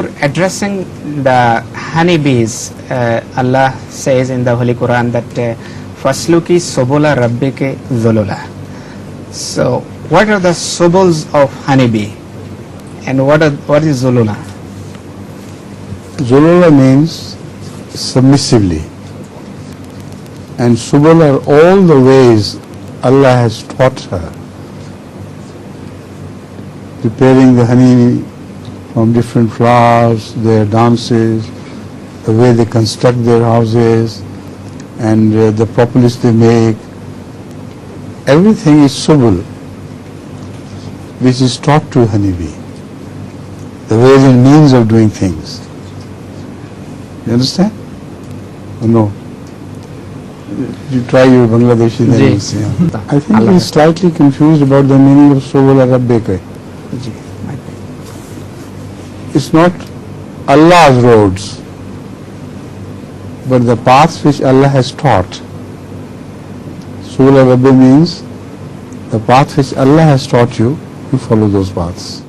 before addressing the honeybees, Allah says in the Holy Quran that fasluki subula rabbike zulula. So what are the subuls of honeybee, and what is zulula? Zulula means submissively, and subul are all the ways Allah has taught her, preparing the honey from different flowers, their dances, the way they construct their houses, and the propolis they make. Everything is subul, which is taught to honeybee, the ways and means of doing things. You understand? Or no? You try your Bangladeshi names. I think he's slightly confused about the meaning of subul rabbika. It's not Allah's roads, but the paths which Allah has taught. Subul Rabbi means the path which Allah has taught you, you follow those paths.